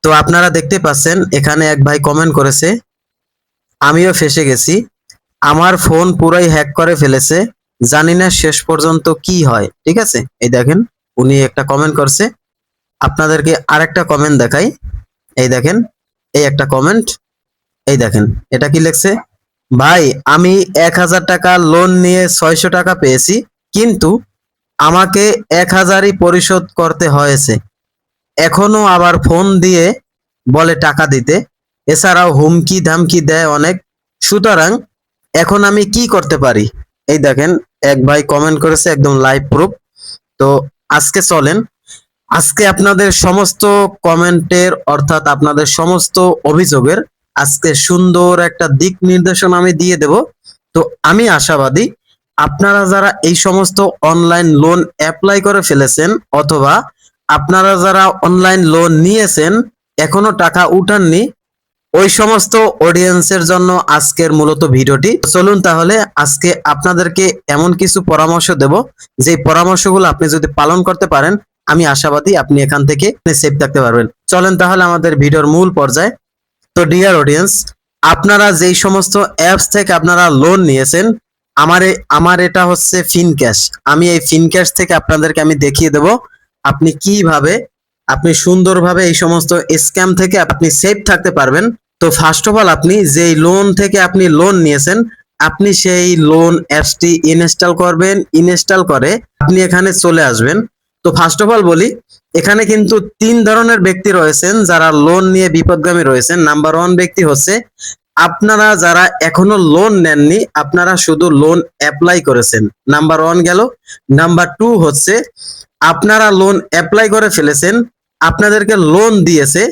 তো আপনারা দেখতে পাচ্ছেন এখানে এক ভাই কমেন্ট করেছে, আমিও ফেঁসে গেছি, আমার ফোন পুরাই হ্যাক করে ফেলেছে, জানি না শেষ পর্যন্ত কি হয়। ঠিক আছে, এই দেখেন উনি একটা কমেন্ট করছে। আপনাদেরকে আরেকটা কমেন্ট দেখাই, এই দেখেন, এই একটা কমেন্ট, এই দেখেন এটা কি লিখছে, ভাই আমি 1,000 টাকা লোন নিয়ে 600 টাকা পেয়েছি, কিন্তু আমাকে 1,000ই পরিশোধ করতে হয়েছে, এখনো আবার ফোন দিয়ে বলে টাকা দিতে, এছাড়াও হুমকি ধামকি দেয় অনেক, সুতরাং এখন আমি কি করতে পারি? এই দেখেন এক ভাই কমেন্ট করেছে, একদম লাইভ প্রুফ। তো আজকে চলেন, আজকে আপনাদের সমস্ত কমেন্টের অর্থাৎ আপনাদের সমস্ত অভিযোগের আজকে সুন্দর একটা দিক নির্দেশনা আমি দিয়ে দেব। তো আমি আশাবাদী আপনারা যারা এই সমস্ত অনলাইন লোন অ্যাপ্লাই করে ফেলেছেন অথবা আপনারা যারা অনলাইন লোন নিয়েছেন এখনো টাকা উঠাননি, ওই সমস্ত অডিয়েন্সের জন্য আজকের মূলত ভিডিওটি। চলুন তাহলে আজকে আপনাদেরকে এমন কিছু পরামর্শ দেব, যে পরামর্শগুলো আপনি যদি পালন করতে পারেন আমি আশাবাদী আপনি এখান থেকে সেফ থাকতে পারবেন। চলেন তাহলে আমাদের ভিডিওর মূল পর্যায়ে। তো ডিয়ার অডিয়েন্স, আপনারা যেই সমস্ত অ্যাপস থেকে আপনারা লোন নিয়েছেন, আমার এটা হচ্ছে ফিনক্যাশ। আমি এই ফিনক্যাশ থেকে আপনাদেরকে আমি দেখিয়ে দেব আপনি কিভাবে আপনি সুন্দরভাবে এই সমস্ত স্ক্যাম থেকে আপনি সেফ থাকতে পারবেন। তো ফার্স্ট অফ অল আপনি যেই লোন থেকে আপনি লোন নিয়েছেন, আপনি সেই লোন অ্যাপসটি ইনস্টল করবেন, ইনস্টল করে আপনি এখানে চলে আসবেন। তো ফার্স্ট অফ অল বলি, এখানে কিন্তু 3 ধরনের ব্যক্তি রয়েছেন যারা লোন নিয়ে বিপদগামী রয়েছেন। নাম্বার 1 ব্যক্তি হচ্ছে আপনারা যারা এখনো লোন নেননি, আপনারা শুধু লোন অ্যাপ্লাই করেছেন, নাম্বার 1 গেল। নাম্বার 2 হচ্ছে আপনারা লোন অ্যাপ্লাই করে ফেলেছেন, আপনাদেরকে লোন দিয়েছে,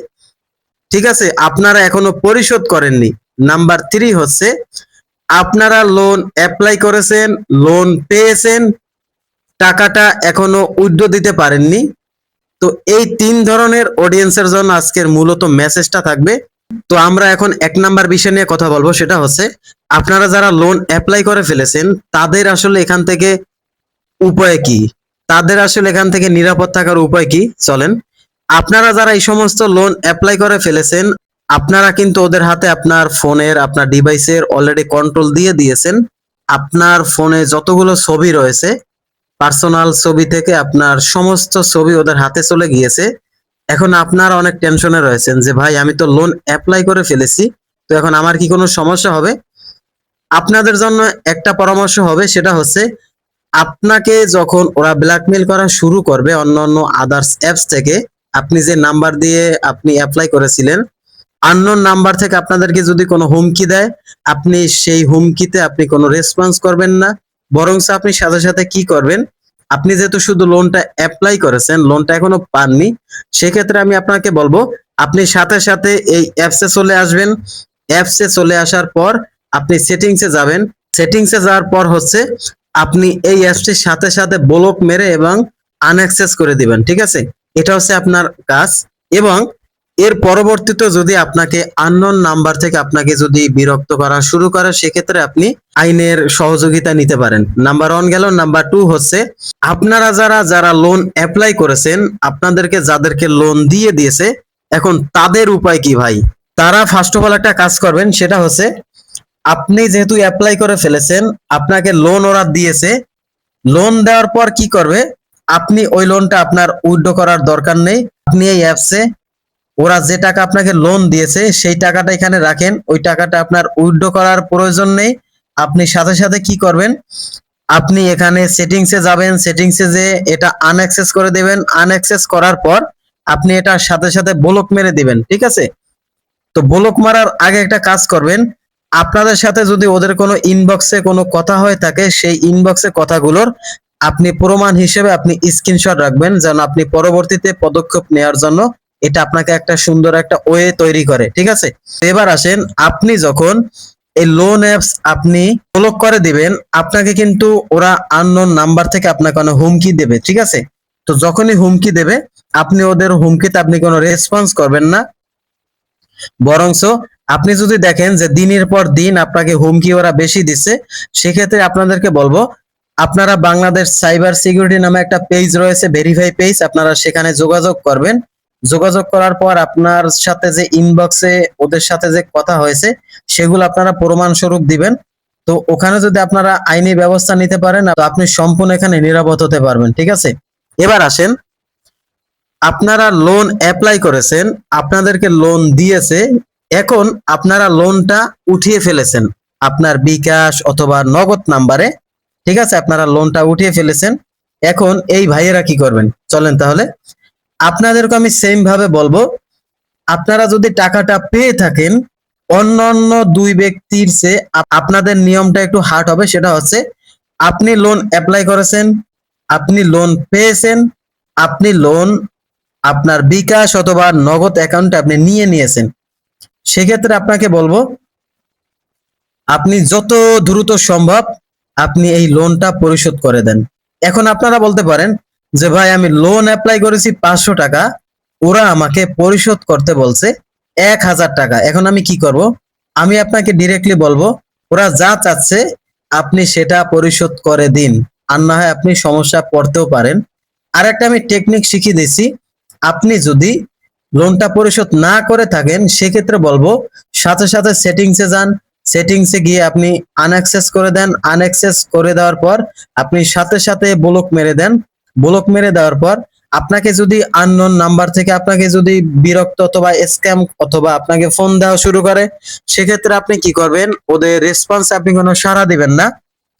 ঠিক আছে, আপনারা এখনো পরিশোধ করেননি। নাম্বার 3 হচ্ছে আপনারা লোন অ্যাপ্লাই করেছেন, লোন পেয়েছেন, টাকাটা এখনো উইথড্র দিতে পারেননি। তো এই 3 ধরনের অডিয়েন্সের জন্য আজকের মূলত মেসেজটা থাকবে। তো আমরা এখন 1 নাম্বার বিষয় নিয়ে কথা বলবো, সেটা হচ্ছে আপনারা যারা লোন অ্যাপ্লাই করে ফেলেছেন তাদের আসলে এখান থেকে উপায় কি, তাদের আসলে এখান থেকে নিরাপদ থাকার উপায় কি। চলেন, আপনারা যারা এই সমস্ত লোন অ্যাপ্লাই করে ফেলেছেন, আপনারা কিন্তু ওদের হাতে আপনার ফোনের আপনার ডিভাইসের অলরেডি কন্ট্রোল দিয়ে দিয়েছেন। আপনার ফোনে যতগুলো ছবি রয়েছে, পার্সোনাল ছবি থেকে আপনার সমস্ত ছবি ওদের হাতে চলে গিয়েছে। এখন আপনারা অনেক টেনশনে রয়েছেন যে ভাই আমি তো লোন অ্যাপ্লাই করে ফেলেছি, তো এখন আমার কি কোনো সমস্যা হবে? আপনাদের জন্য একটা পরামর্শ হবে, সেটা হচ্ছে আপনাকে যখন ওরা ব্ল্যাকমেল করা শুরু করবে অন্যান্য আদার্স অ্যাপস থেকে, আপনি যে নাম্বার দিয়ে আপনি অ্যাপ্লাই করেছিলেন, আননোন নাম্বার থেকে আপনাদেরকে যদি কোনো হুমকি দেয়, আপনি সেই হুমকিতে আপনি কোনো রেসপন্স করবেন না, বরং আপনি সাথে সাথে কি করবেন, আপনি যেহেতু শুধু লোনটা অ্যাপ্লাই করেছেন, লোনটা এখনো পাননি, সেক্ষেত্রে আমি আপনাকে বলবো আপনি সাথে সাথে এই অ্যাপসে চলে আসবেন। অ্যাপসে চলে আসার পর আপনি সেটিংসে যাবেন। সেটিংসে যাওয়ার পর হচ্ছে আপনি এই অ্যাপসটির সাথে সাথে ব্লক মেরে এবং আনঅ্যাক্সেস করে দিবেন। ঠিক আছে, এটা হচ্ছে আপনার কাজ। এবং এর পরবর্তীতে যদি আপনাকে আননোন নাম্বার থেকে আপনাকে যদি বিরক্ত করা শুরু করে, সেক্ষেত্রে আপনি আইনের সহযোগিতা নিতে পারেন। নাম্বার 1 গেল। নাম্বার 2 হচ্ছে আপনারা যারা যারা লোন অ্যাপ্লাই করেছেন, আপনাদেরকে যাদেরকে লোন দিয়ে দিয়েছে, এখন তাদের উপায় কি ভাই? তারা ফার্স্ট অফ অল একটা কাজ করবেন, সেটা হচ্ছে আপনি যেহেতু অ্যাপ্লাই করে ফেলেছেন, আপনাকে লোন ওরা দিয়েছে, লোন দেওয়ার পর কি করবে, আপনি ওই লোনটা আপনার উইথড্র করার দরকার নেই। আপনি এই অ্যাপসে ওরা যে টাকা আপনাকে লোন দিয়েছে সেই টাকাটা এখানে রাখেন, ওই টাকাটা আপনার উইথড্র করার প্রয়োজন নেই। আপনি সাথে সাথে কি করবেন, আপনি এখানে সেটিংসে যাবেন, সেটিংসে যে এটা আনঅ্যাক্সেস করে দেবেন, আনঅ্যাক্সেস করার পর আপনি এটা সাথে সাথে ব্লক মেরে দিবেন। ঠিক আছে, তো ব্লক মারার আগে একটা কাজ করবেন, আপনাদের সাথে যদি ওদের কোনো ইনবক্সে কোনো কথা হয়ে থাকে, সেই ইনবক্সে কথাগুলোর আপনি প্রমাণ হিসেবে আপনি স্ক্রিনশট রাখবেন, যেন আপনি পরবর্তীতে পদক্ষেপ নেওয়ার জন্য এটা আপনাকে একটা সুন্দর একটা ওয়ে তৈরি করে। ঠিক আছে, এবার আসেন, আপনি যখন এই লোন অ্যাপস আপনি ব্লক করে দিবেন, আপনাকে কিন্তু ওরা আননোন নাম্বার থেকে আপনাকে কোনো হুমকি দেবে। ঠিক আছে, তো যখনই হুমকি দেবে আপনি ওদের হুমকিতে আপনি কোনো রেসপন্স করবেন না, বরংস আপনি যদি দেখেন যে দিনের পর দিন আপনাকে হুমকি ওরা বেশি দিচ্ছে, সেক্ষেত্রে আপনাদেরকে বলবো আপনারা বাংলাদেশ সাইবার সিকিউরিটি নামে একটা পেজ রয়েছে, ভেরিফাই পেজ, আপনারা সেখানে যোগাযোগ করবেন। যোগাযোগ করার পর আপনার সাথে যে ইনবক্সে ওদের সাথে যে কথা হয়েছে সেগুলো আপনারা প্রমাণ স্বরূপ দিবেন। তো ওখানে যদি আপনারা আইনি ব্যবস্থা নিতে পারেন তো আপনি সম্পূর্ণ এখানে নিরাপদ হতে পারবেন, ঠিক আছে। এবার আসেন, আপনারা লোন অ্যাপ্লাই করেছেন, আপনাদেরকে লোন দিয়েছে, এখন আপনারা লোনটা উঠিয়ে ফেলেছেন আপনার বিকাশ অথবা নগদ নাম্বারে, ঠিক আছে। আপনারা লোনটা উঠিয়ে ফেলেছেন, এখন এই ভাইয়েরা কি করবেন চলেন তাহলে আপনাদেরকে আমি সেম ভাবে বলবো। আপনারা যদি টাকাটা পেয়ে থাকেন অন্যান্য দুই ব্যক্তির চেয়ে আপনাদের নিয়মটা একটু হার্ড হবে। সেটা হচ্ছে আপনি লোন অ্যাপ্লাই করেছেন, আপনি লোন পেয়েছেন, আপনি লোন আপনার বিকাশ অথবা নগদ অ্যাকাউন্টে আপনি নিয়েছেন, সেক্ষেত্রে আপনাকে বলবো আপনি যত দ্রুত সম্ভব আপনি এই লোনটা পরিশোধ করে দেন। এখন আপনারা বলতে পারেন যে ভাই আমি লোন অ্যাপ্লাই করেছি 500 টাকা, ওরা আমাকে পরিশোধ করতে বলছে 1000 টাকা, এখন আমি কি করব? আমি আপনাকে ডিরেক্টলি বলবো ওরা যা চাচ্ছে আপনি সেটা পরিশোধ করে দিন, আর না হয় আপনি সমস্যা পড়তেও পারেন। আর একটা আমি টেকনিক শিখিয়ে দিচ্ছি, আপনি যদি লোনটা পরিশোধ না করে থাকেন সেক্ষেত্রে বলবো সাথে সাথে সেটিংসে যান, সেটিংসে গিয়ে আপনি আনঅ্যাক্সেস করে দেন, আনঅ্যাক্সেস করে দেওয়ার পর আপনি সাথে সাথে ব্লক মেরে দেন। ব্লক মেরে দেওয়ার পর আপনাকে যদি আননোন নাম্বার থেকে আপনাকে যদি বিরক্ত অথবা স্ক্যাম অথবা আপনাকে ফোন দেওয়া শুরু করে সেক্ষেত্রে আপনি কি করবেন? ওদের রেসপন্স আপনি কোনো সাড়া দিবেন না।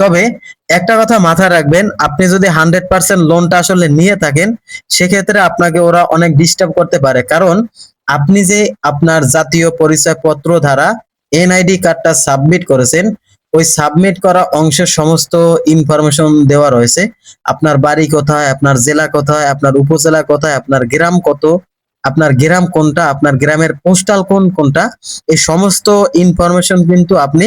তবে একটা কথা মাথায় রাখবেন, আপনি যদি 100% লোনটা আসলে নিয়ে থাকেন সেক্ষেত্রে আপনাকে ওরা অনেক ডিস্টার্ব করতে পারে, কারণ আপনি যে আপনার জাতীয় পরিচয়পত্র ধারা এনআইডি কার্ডটা সাবমিট করেছেন, ওই সাবমিট করা অংশের সমস্ত ইনফরমেশন দেওয়া রয়েছে। আপনার বাড়ি কোথায়, আপনার জেলা কোথায়, আপনার উপজেলা কোথায়, আপনার গ্রাম কত, আপনার গ্রাম কোনটা, আপনার গ্রামের পোস্টাল কোনটা, এই সমস্ত ইনফরমেশন কিন্তু আপনি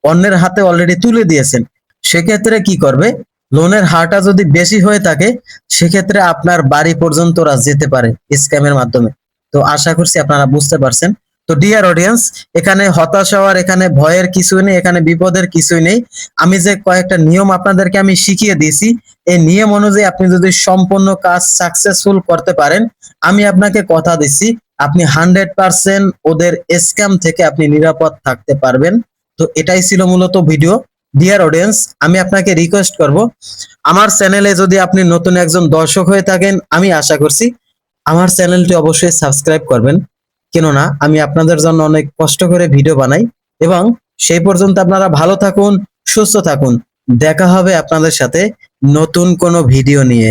অন্যের হাতে অলরেডি তুলে দিয়েছেন। সেক্ষেত্রে কি করবে? লোনের হারটা যদি বেশি হয়ে থাকে সেক্ষেত্রে আপনার বাড়ি পর্যন্ত ওরা যেতে পারে স্ক্যামের মাধ্যমে। তো আশা করছি আপনারা বুঝতে পারছেন। তো ডিয়ার অডিয়েন্স, এখানে হতাশ হওয়ার, এখানে ভয়ের কিছুই নেই, এখানে বিপদের কিছুই নেই। আমি যে কয়েকটা নিয়ম আপনাদেরকে আমি শিখিয়ে দিয়েছি, এই নিয়ম অনুযায়ী আপনি যদি সম্পূর্ণ কাজ সাকসেসফুল করতে পারেন, আমি আপনাকে কথা দিচ্ছি আপনি 100% ওদের স্ক্যাম থেকে আপনি নিরাপদ থাকতে পারবেন। তো এটাই ছিল মূলত ভিডিও। ডিয়ার অডিয়েন্স, আমি আপনাকে রিকোয়েস্ট করব, আমার চ্যানেলে যদি আপনি নতুন একজন দর্শক হয়ে থাকেন আমি আশা করছি আমার চ্যানেলটি অবশ্যই সাবস্ক্রাইব করবেন, কেননা আমি আপনাদের জন্য অনেক কষ্ট করে ভিডিও বানাই। এবং সেই পর্যন্ত আপনারা ভালো থাকুন, সুস্থ থাকুন, দেখা হবে আপনাদের সাথে নতুন কোনো ভিডিও নিয়ে।